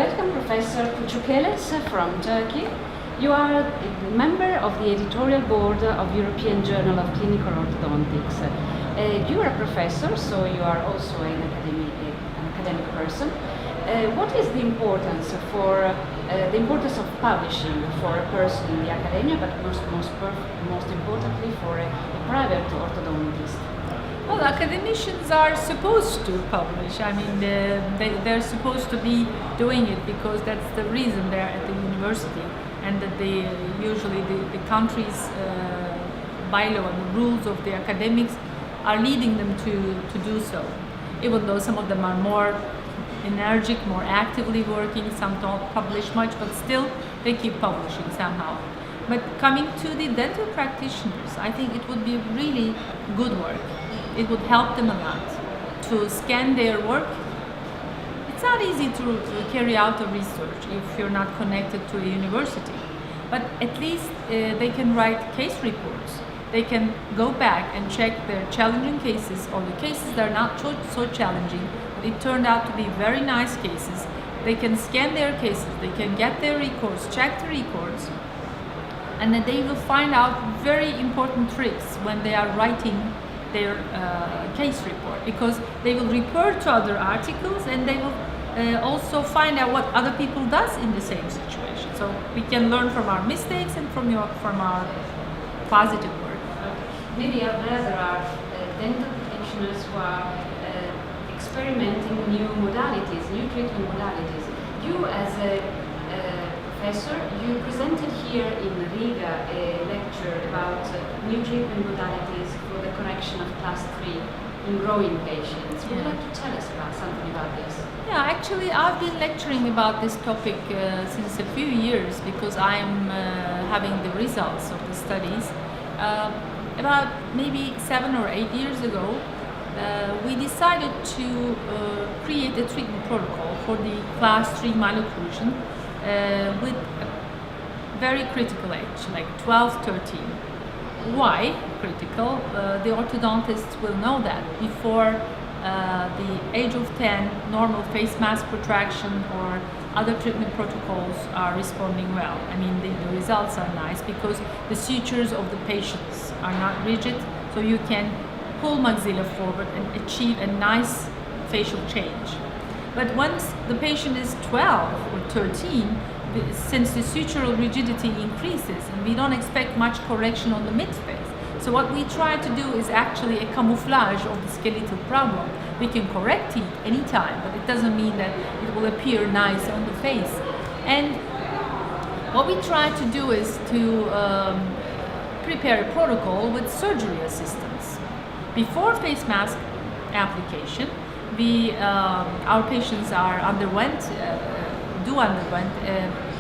Welcome, Professor kkeles from Turkey. You are a member of the editorial board of European Journal of Clinical Orthodontics. You are a professor, so you are also an academic person. What is the importance of publishing for a person in the academia, but most importantly for a private orthodontist? Well, academicians are supposed to publish. I mean, they're supposed to be doing it because that's the reason they're at the university, and that they usually the country's bylaw and the rules of the academics are leading them to do so. Even though some of them are more energetic, more actively working, some don't publish much, but still they keep publishing somehow. But coming to the dental practitioners, I think it would be really good work. It would help them a lot to scan their work. It's not easy to carry out a research if you're not connected to a university, but at least they can write case reports. They can go back and check their challenging cases or the cases that are not so challenging, but it turned out to be very nice cases. They can scan their cases, they can get their records, check the records, and then they will find out very important tricks when they are writing their case report, because they will refer to other articles and they will also find out what other people does in the same situation. So we can learn from our mistakes and from our positive work. Maybe out there are dental practitioners who are experimenting new modalities, new treatment modalities. You as a professor, you presented here in Riga a lecture about new treatment modalities for the correction of class 3 in growing patients. Would you like to tell us something about this? Yeah, actually I've been lecturing about this topic since a few years because I'm having the results of the studies. About maybe 7 or 8 years ago, we decided to create a treatment protocol for the class 3 malocclusion with a very critical age, like 12, 13. Why critical? The orthodontists will know that before the age of 10, normal face mask protraction or other treatment protocols are responding well. I mean, the results are nice because the sutures of the patients are not rigid, so you can pull maxilla forward and achieve a nice facial change. But once the patient is 12 or 13, since the sutural rigidity increases and we don't expect much correction on the mid-face, so what we try to do is actually a camouflage of the skeletal problem. We can correct it anytime, but it doesn't mean that it will appear nice on the face. And what we try to do is to prepare a protocol with surgery assistance. Before face mask application, our patients underwent a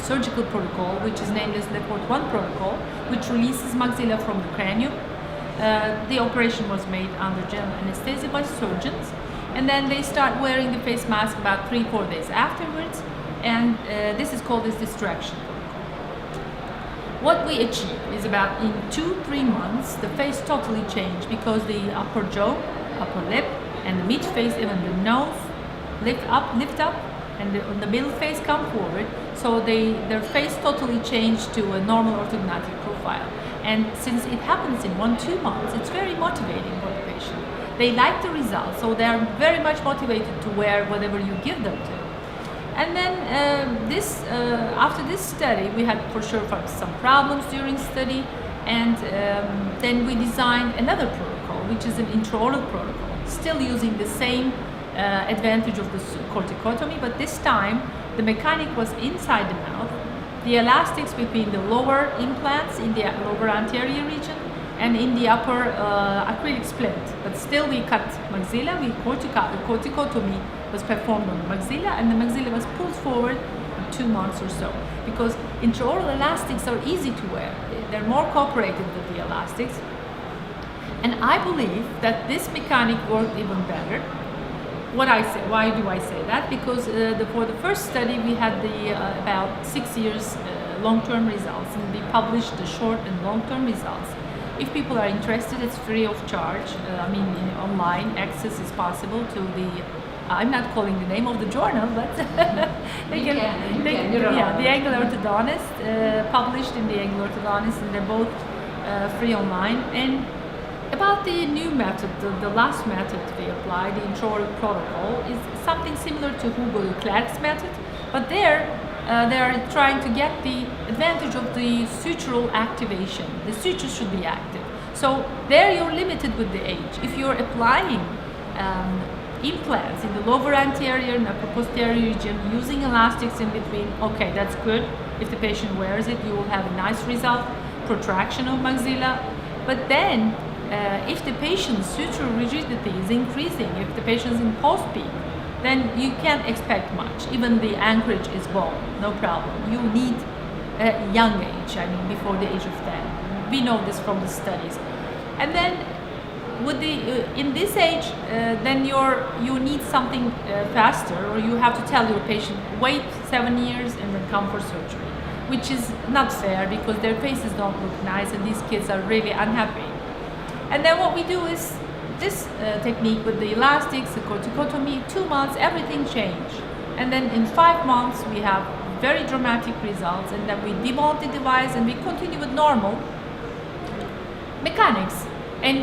surgical protocol, which is named as Leport 1 protocol, which releases maxilla from the cranium. The operation was made under general anesthesia by surgeons, and then they start wearing the face mask about 3-4 days afterwards, and this is called this distraction protocol. What we achieve is about in 2-3 months, the face totally changed because the upper jaw, upper lip, and the mid-face, even the nose, lift up, and the middle face come forward, so their face totally changed to a normal orthodontic profile. And since it happens in 1-2 months, it's very motivating for the patient. They like the results, so they are very much motivated to wear whatever you give them to. And then after this study, we had for sure some problems during study, and then we designed another protocol, which is an intraoral protocol, still using the same advantage of the corticotomy, but this time the mechanic was inside the mouth, the elastics between the lower implants in the lower anterior region and in the upper acrylic splint. But still we cut maxilla, corticotomy was performed on the maxilla, and the maxilla was pulled forward in 2 months or so, because intraoral elastics are easy to wear. They're more cooperative with the elastics. And I believe that this mechanic worked even better. Why do I say that? Because for the first study we had about 6 years long-term results, and we published the short and long-term results. If people are interested, it's free of charge. Online access is possible to the I'm not calling the name of the journal, but the Angle Orthodontist, published in the Angle Orthodontist, and they're both free online. And about the new method, the last method we apply, the intro protocol, is something similar to Hugo Leclerc's method, but there they are trying to get the advantage of the sutural activation. The sutures should be active. So there you're limited with the age. If you're applying implants in the lower anterior and upper posterior region using elastics in between, okay, that's good. If the patient wears it, you will have a nice result, protraction of maxilla. But then, if the patient's sutural rigidity is increasing, if the patient is in post-peak, then you can't expect much. Even the anchorage is bone, no problem. You need a young age, I mean before the age of 10. We know this from the studies. And then with the in this age, then you need something faster, or you have to tell your patient, wait 7 years and then come for surgery, which is not fair because their faces don't look nice and these kids are really unhappy. And then what we do is this technique with the elastics, the corticotomy, 2 months, everything changed. And then in 5 months we have very dramatic results, and then we demold the device and we continue with normal mechanics. And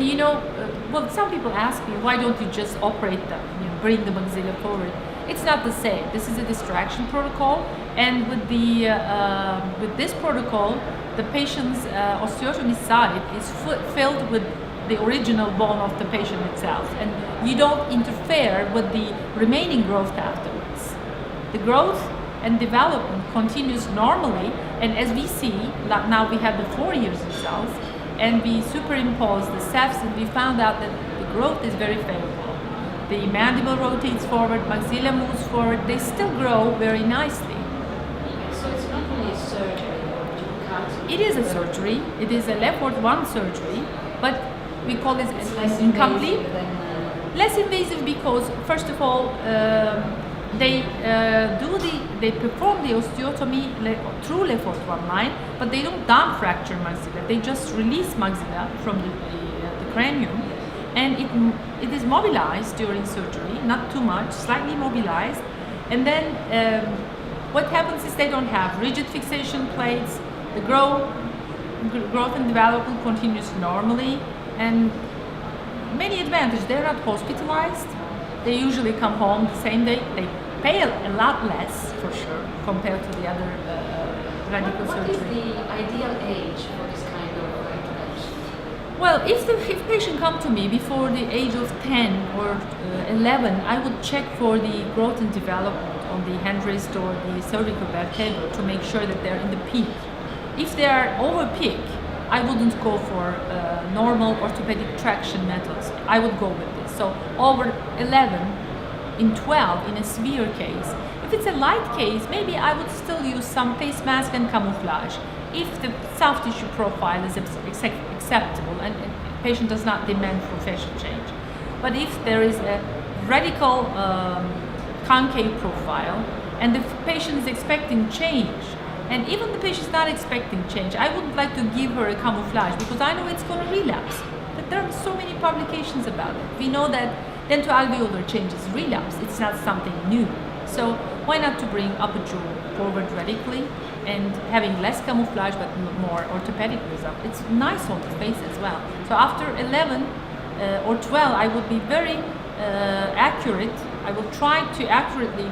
well, some people ask me, why don't you just operate them, bring the maxilla forward? It's not the same. This is a distraction protocol, and with the with this protocol, the patient's osteotomy site is filled with the original bone of the patient itself, and you don't interfere with the remaining growth afterwards. The growth and development continues normally, and as we see, now we have the 4 years results, and we superimpose the cephs, and we found out that the growth is very favorable. The mandible rotates forward, maxilla moves forward, they still grow very nicely. So it's not only a surgery, it is a surgery, it is a Lefort 1 surgery, but we call it less incomplete. invasive Less invasive because, first of all, they perform the osteotomy through Lefort 1 line, but they don't down fracture maxilla. They just release maxilla from the cranium, and it is mobilized during surgery, not too much, slightly mobilized. And then what happens is they don't have rigid fixation plates. The growth and development continues normally, and many advantages. They're not hospitalized. They usually come home the same day. They pay a lot less, for sure, compared to the other radical surgery. What is the ideal age for this kind of intervention? Well, if patient come to me before the age of 10 or 11, I would check for the growth and development on the hand wrist or the cervical vertebra to make sure that they're in the peak. If they are over peak, I wouldn't go for normal orthopedic traction methods. I would go with this. So over 11, in 12, in a severe case. If it's a light case, maybe I would still use some face mask and camouflage if the soft tissue profile is acceptable and the patient does not demand for facial change. But if there is a radical concave profile and the patient is expecting change, and even the patient is not expecting change, I wouldn't like to give her a camouflage because I know it's going to relapse. But there are so many publications about it. We know that dentoalveolar changes relapse. It's not something new. So why not to bring upper jaw forward radically and having less camouflage but more orthopedic result. It's nice on the face as well. So after 11 or 12, I would be very accurate. I will try to accurately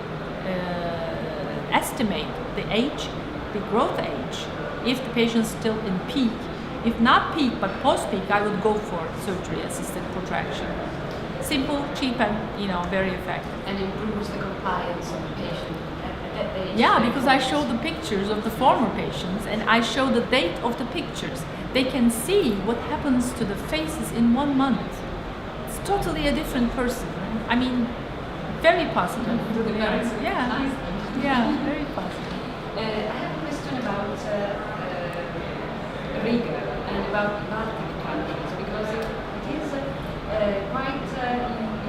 estimate the age, the growth age, if the patient is still in peak. If not peak but post-peak, I would go for surgery-assisted protraction. Simple, cheap, and very effective. And improves the compliance of the patient at age. Yeah, because I show the pictures of the former patients and I show the date of the pictures. They can see what happens to the faces in 1 month. It's totally a different person. I mean, very positive. Yeah, Nice. yeah, very positive. I have a question about Riga and about Baltic countries, because it is quite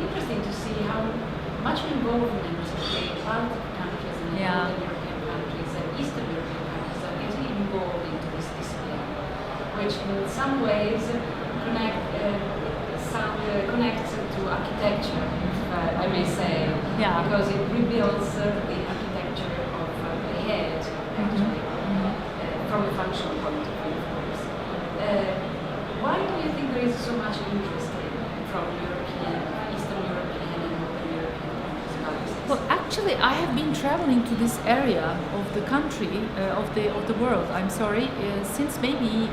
interesting to see how much involvement the Baltic countries and Northern European countries and Eastern European countries are getting involved into this discipline, which in some ways connects to architecture, if I may say. Yeah. because it rebuilds the architecture of the head, actually, from a functional point of view, of course. Why do you think there is so much interest from European, Eastern European and Northern European countries? Well, actually, I have been traveling to this area of the country, of the world. I'm sorry, since maybe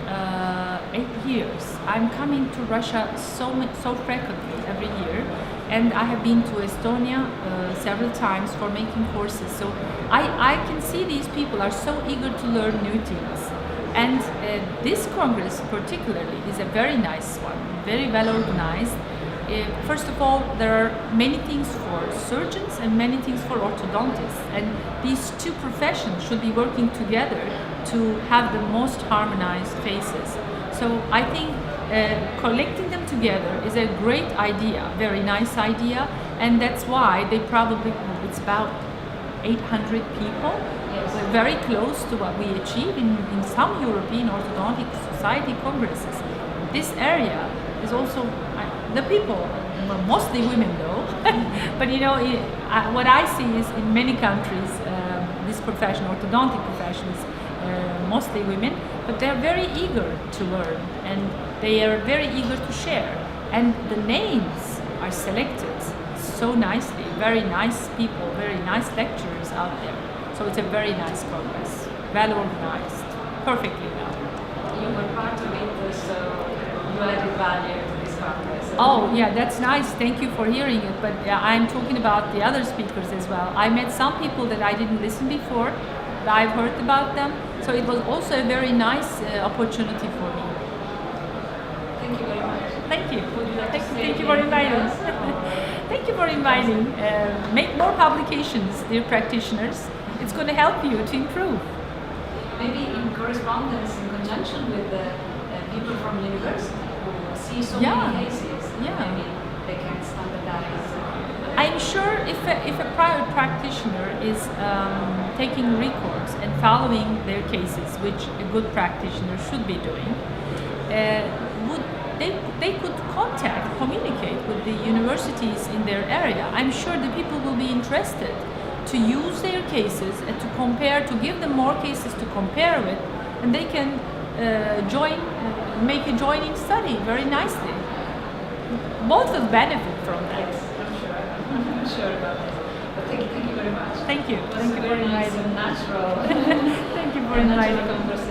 8 years. I'm coming to Russia so frequently every year, and I have been to Estonia several times for making courses. So I can see these people are so eager to learn new things. And this Congress particularly is a very nice one, very well organized. First of all, there are many things for surgeons and many things for orthodontists, and these two professions should be working together to have the most harmonized faces. So I think collecting them together is a great idea, very nice idea, and that's why they probably, it's about 800 people. Yes. We're very close to what we achieve in some European orthodontic society congresses. This area is also, the people, well, mostly women though, but you know, what I see is in many countries, this profession, orthodontic profession, is mostly women, but they're very eager to learn and they are very eager to share. And the names are selected so nicely, very nice people, very nice lecturers out there. So it's a very nice congress, well organized, perfectly well. You were part of it, so you added value to this congress. Oh yeah, that's nice. Thank you for hearing it. But I'm talking about the other speakers as well. I met some people that I didn't listen before, but I've heard about them. So it was also a very nice opportunity for me. Thank you very much. Thank you. Would you like to say Thank you for anything inviting. else, or- Thank you for inviting. Make more publications, dear practitioners. It's going to help you to improve. Maybe in correspondence, in conjunction with the people from university who see so Yeah. many cases, Yeah. maybe they can standardize. I'm sure if a private practitioner is taking records and following their cases, which a good practitioner should be doing, they could communicate with the universities in their area. I'm sure the people will be interested to use their cases and to compare, to give them more cases to compare with, and they can make a joining study very nicely. Both will benefit from that. Yes, I'm sure. I'm sure about this. But thank you very much. Thank you. It was Thank you a for very nice inviting. and natural, Thank you for natural inviting. conversation.